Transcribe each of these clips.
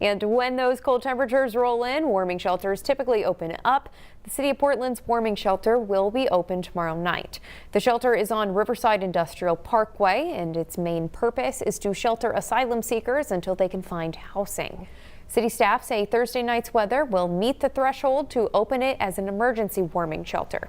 And when those cold temperatures roll in, warming shelters typically open up. The City of Portland's warming shelter will be open tomorrow night. The shelter is on Riverside Industrial Parkway, and its main purpose is to shelter asylum seekers until they can find housing. City staff say Thursday night's weather will meet the threshold to open it as an emergency warming shelter.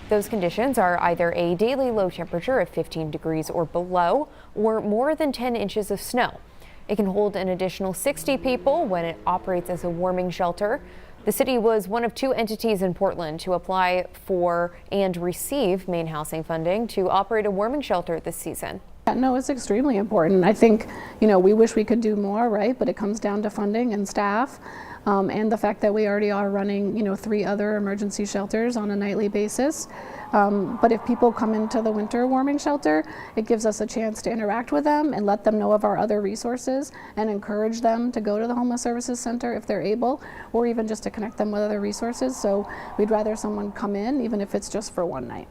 Those conditions are either a daily low temperature of 15 degrees or below, or more than 10 inches of snow. It can hold an additional 60 people when it operates as a warming shelter. The city was one of 2 entities in Portland to apply for and receive main housing funding to operate a warming shelter this season. No, it's extremely important. I think, we wish we could do more, right? But it comes down to funding and staff, and the fact that we already are running, 3 other emergency shelters on a nightly basis. But if people come into the winter warming shelter, it gives us a chance to interact with them and let them know of our other resources and encourage them to go to the Homeless Services Center if they're able, or even just to connect them with other resources. So we'd rather someone come in, even if it's just for one night.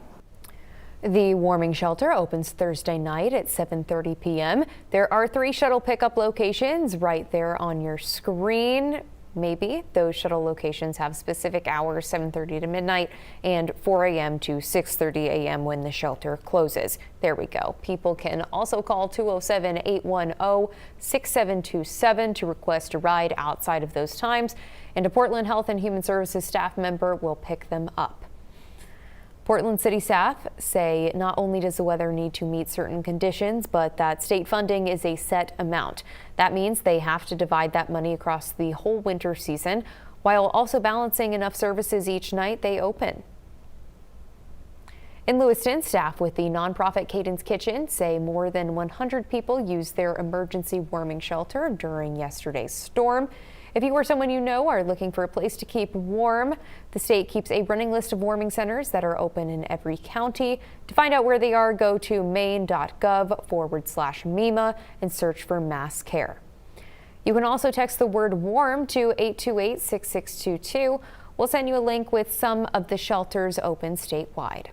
The warming shelter opens Thursday night at 7:30 p.m. There are 3 shuttle pickup locations right there on your screen. Maybe those shuttle locations have specific hours, 7:30 to midnight and 4 a.m. to 6:30 a.m. when the shelter closes. There we go. People can also call 207-810-6727 to request a ride outside of those times, and a Portland Health and Human Services staff member will pick them up. Portland City staff say not only does the weather need to meet certain conditions, but that state funding is a set amount. That means they have to divide that money across the whole winter season, while also balancing enough services each night they open. In Lewiston, staff with the nonprofit Cadence Kitchen say more than 100 people used their emergency warming shelter during yesterday's storm. If you or someone you know are looking for a place to keep warm, the state keeps a running list of warming centers that are open in every county. To find out where they are, go to maine.gov/MEMA and search for mass care. You can also text the word warm to 828-6622. We'll send you a link with some of the shelters open statewide.